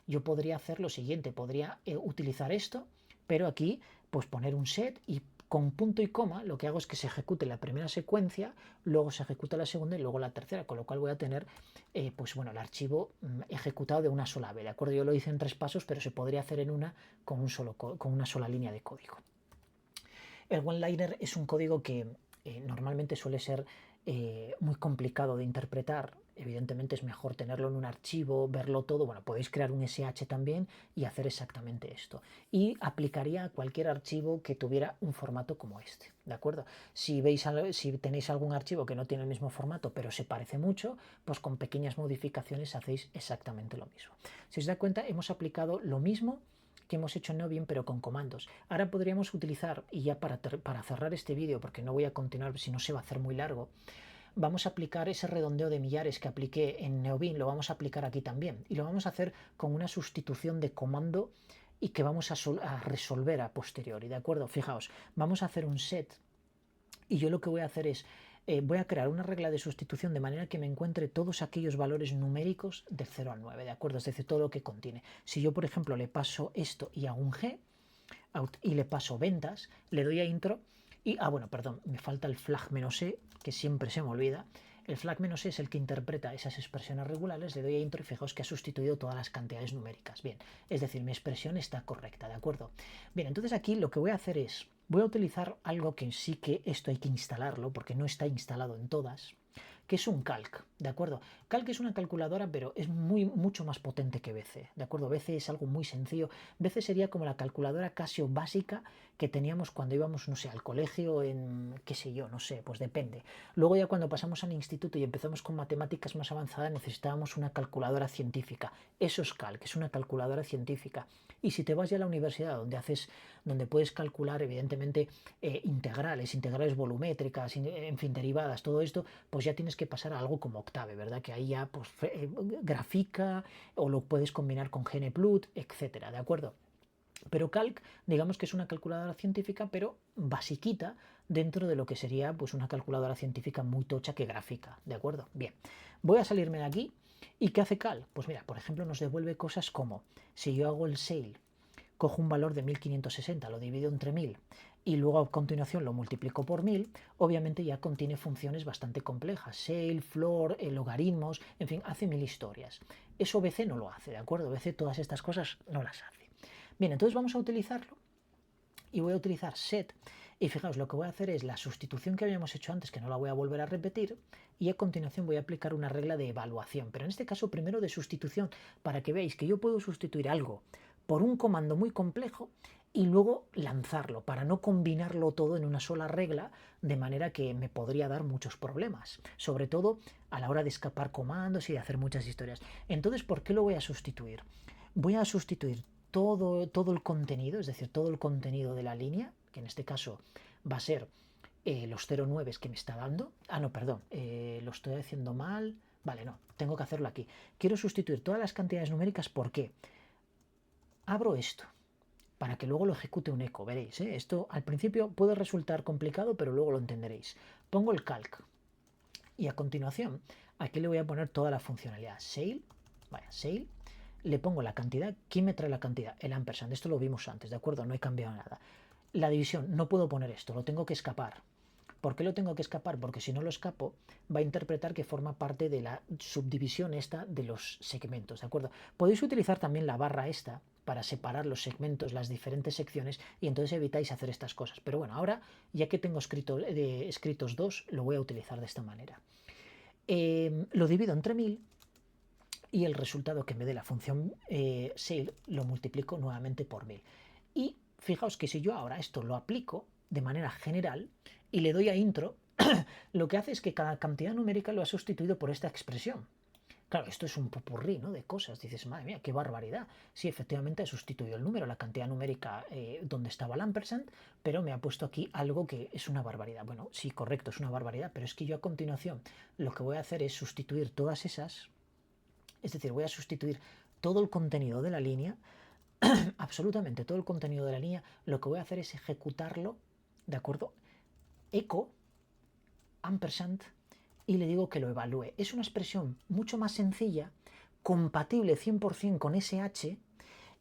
S1: yo podría hacer lo siguiente, podría utilizar esto, pero aquí pues poner un set y con punto y coma lo que hago es que se ejecute la primera secuencia, luego se ejecuta la segunda y luego la tercera, con lo cual voy a tener pues bueno, el archivo ejecutado de una sola vez, ¿de acuerdo? Yo lo hice en 3 pasos, pero se podría hacer en una con una sola línea de código. El OneLiner es un código que normalmente suele ser muy complicado de interpretar. Evidentemente es mejor tenerlo en un archivo, verlo todo. Bueno, podéis crear un SH también y hacer exactamente esto. Y aplicaría a cualquier archivo que tuviera un formato como este, ¿de acuerdo? Si tenéis algún archivo que no tiene el mismo formato, pero se parece mucho, pues con pequeñas modificaciones hacéis exactamente lo mismo. Si os da cuenta, hemos aplicado lo mismo que hemos hecho en Neobin, pero con comandos. Ahora podríamos utilizar, y ya para cerrar este vídeo, porque no voy a continuar, si no se va a hacer muy largo, vamos a aplicar ese redondeo de millares que apliqué en Neobin, lo vamos a aplicar aquí también. Y lo vamos a hacer con una sustitución de comando y que vamos a resolver a posteriori, ¿de acuerdo? Fijaos, vamos a hacer un set y yo lo que voy a hacer es voy a crear una regla de sustitución de manera que me encuentre todos aquellos valores numéricos del 0 al 9, ¿de acuerdo? Es decir, todo lo que contiene. Si yo, por ejemplo, le paso esto y a un G, y le paso ventas, le doy a intro y, bueno, perdón, me falta el flag -e, que siempre se me olvida. El flag -e es el que interpreta esas expresiones regulares, le doy a intro y fijaos que ha sustituido todas las cantidades numéricas. Bien, es decir, mi expresión está correcta, ¿de acuerdo? Bien, entonces aquí lo que voy a hacer es, voy a utilizar algo que sí que esto hay que instalarlo, porque no está instalado en todas, que es un calc, ¿de acuerdo? Calc es una calculadora, pero es mucho más potente que BC, ¿de acuerdo? BC es algo muy sencillo. BC sería como la calculadora Casio básica que teníamos cuando íbamos, no sé, al colegio, en, qué sé yo, no sé, pues depende. Luego ya cuando pasamos al instituto y empezamos con matemáticas más avanzadas necesitábamos una calculadora científica. Eso es calc, es una calculadora científica. Y si te vas ya a la universidad donde puedes calcular evidentemente integrales volumétricas, en fin, derivadas, todo esto, pues ya tienes que pasar a algo como Octave, ¿verdad? Que ahí ya pues grafica o lo puedes combinar con Gnplut, etcétera, ¿de acuerdo? Pero Calc, digamos que es una calculadora científica, pero basiquita dentro de lo que sería pues una calculadora científica muy tocha que gráfica, ¿de acuerdo? Bien, voy a salirme de aquí. ¿Y qué hace Calc? Pues mira, por ejemplo, nos devuelve cosas como, si yo hago el sale, cojo un valor de 1560, lo divido entre 1000 y luego a continuación lo multiplico por 1000, obviamente ya contiene funciones bastante complejas, sale, floor, logaritmos, en fin, hace 1000 historias. Eso BC no lo hace, ¿de acuerdo? BC todas estas cosas no las hace. Bien, entonces vamos a utilizarlo y voy a utilizar set y fijaos, lo que voy a hacer es la sustitución que habíamos hecho antes, que no la voy a volver a repetir, y a continuación voy a aplicar una regla de evaluación, pero en este caso primero de sustitución, para que veáis que yo puedo sustituir algo por un comando muy complejo y luego lanzarlo, para no combinarlo todo en una sola regla, de manera que me podría dar muchos problemas, sobre todo a la hora de escapar comandos y de hacer muchas historias. Entonces, ¿por qué lo voy a sustituir? Voy a sustituir todo el contenido, es decir, todo el contenido de la línea, que en este caso va a ser los 0,9 que me está dando. Ah, no, perdón, lo estoy haciendo mal. Vale, no, tengo que hacerlo aquí. Quiero sustituir todas las cantidades numéricas. ¿Por qué? Abro esto para que luego lo ejecute un eco, veréis, ¿eh? Esto al principio puede resultar complicado, pero luego lo entenderéis. Pongo el calc y a continuación aquí le voy a poner toda la funcionalidad. Sale, vaya, sale, le pongo la cantidad. ¿Quién me trae la cantidad? El ampersand. Esto lo vimos antes, ¿de acuerdo? No he cambiado nada. La división, no puedo poner esto, lo tengo que escapar. ¿Por qué lo tengo que escapar? Porque si no lo escapo, va a interpretar que forma parte de la subdivisión esta de los segmentos, ¿de acuerdo? Podéis utilizar también la barra esta para separar los segmentos, las diferentes secciones, y entonces evitáis hacer estas cosas. Pero bueno, ahora, ya que tengo escritos dos, lo voy a utilizar de esta manera. Lo divido entre 1000 y el resultado que me dé la función sale lo multiplico nuevamente por 1000. Y fijaos que si yo ahora esto lo aplico de manera general y le doy a intro, lo que hace es que cada cantidad numérica lo ha sustituido por esta expresión. Claro, esto es un popurrí, ¿no?, de cosas. Dices, madre mía, qué barbaridad. Sí, efectivamente ha sustituido el número, la cantidad numérica donde estaba el ampersand, pero me ha puesto aquí algo que es una barbaridad. Bueno, sí, correcto, es una barbaridad, pero es que yo a continuación lo que voy a hacer es sustituir todas esas, es decir, voy a sustituir todo el contenido de la línea, absolutamente todo el contenido de la línea, lo que voy a hacer es ejecutarlo, ¿de acuerdo? Echo, ampersand, y le digo que lo evalúe. Es una expresión mucho más sencilla, compatible 100% con SH,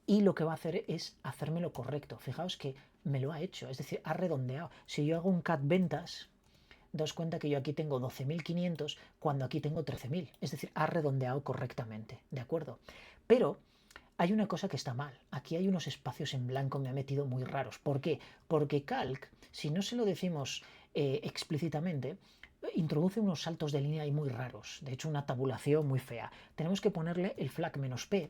S1: y lo que va a hacer es hacerme lo correcto. Fijaos que me lo ha hecho, es decir, ha redondeado. Si yo hago un cat ventas, daos cuenta que yo aquí tengo 12.500 cuando aquí tengo 13.000. Es decir, ha redondeado correctamente, ¿de acuerdo? Pero hay una cosa que está mal. Aquí hay unos espacios en blanco, me ha metido muy raros. ¿Por qué? Porque calc, si no se lo decimos explícitamente, introduce unos saltos de línea ahí muy raros. De hecho, una tabulación muy fea. Tenemos que ponerle el flag -p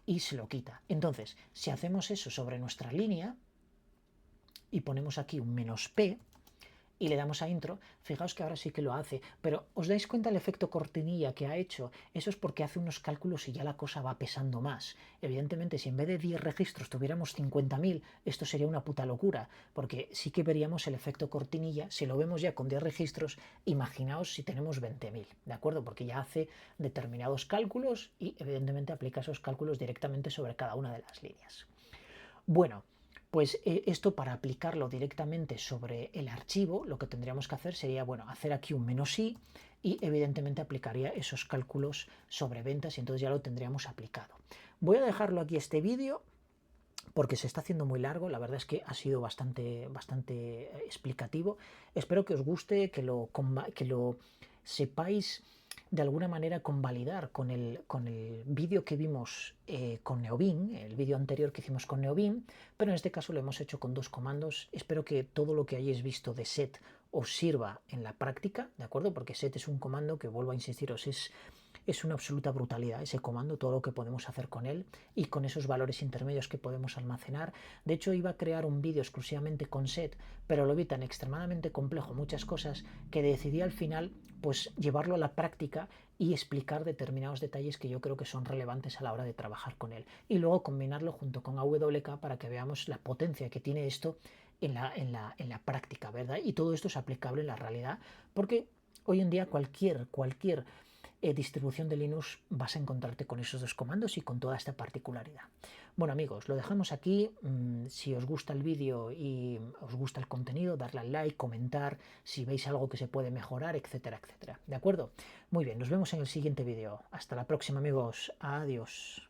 S1: y se lo quita. Entonces, si hacemos eso sobre nuestra línea y ponemos aquí un -p, y le damos a intro, fijaos que ahora sí que lo hace, pero ¿os dais cuenta el efecto cortinilla que ha hecho? Eso es porque hace unos cálculos y ya la cosa va pesando más. Evidentemente, si en vez de 10 registros tuviéramos 50.000, esto sería una puta locura, porque sí que veríamos el efecto cortinilla. Si lo vemos ya con 10 registros, imaginaos si tenemos 20.000, ¿de acuerdo? Porque ya hace determinados cálculos y evidentemente aplica esos cálculos directamente sobre cada una de las líneas. Bueno, Pues esto para aplicarlo directamente sobre el archivo, lo que tendríamos que hacer sería, bueno, hacer aquí un "-i", y evidentemente aplicaría esos cálculos sobre ventas y entonces ya lo tendríamos aplicado. Voy a dejarlo aquí este vídeo porque se está haciendo muy largo, la verdad es que ha sido bastante explicativo. Espero que os guste, que lo sepáis de alguna manera convalidar con el vídeo que vimos con Neobin, el vídeo anterior que hicimos con Neobin, pero en este caso lo hemos hecho con 2 comandos. Espero que todo lo que hayáis visto de set os sirva en la práctica, ¿de acuerdo? Porque set es un comando que, vuelvo a insistiros, es una absoluta brutalidad ese comando, todo lo que podemos hacer con él y con esos valores intermedios que podemos almacenar. De hecho, iba a crear un vídeo exclusivamente con set, pero lo vi tan extremadamente complejo, muchas cosas, que decidí al final pues llevarlo a la práctica y explicar determinados detalles que yo creo que son relevantes a la hora de trabajar con él. Y luego combinarlo junto con AWK para que veamos la potencia que tiene esto en la práctica, ¿verdad? Y todo esto es aplicable en la realidad, porque hoy en día cualquier distribución de Linux vas a encontrarte con esos 2 comandos y con toda esta particularidad. Bueno amigos, lo dejamos aquí. Si os gusta el vídeo y os gusta el contenido, darle al like, comentar si veis algo que se puede mejorar, etcétera, etcétera. ¿De acuerdo? Muy bien, nos vemos en el siguiente vídeo. Hasta la próxima amigos. Adiós.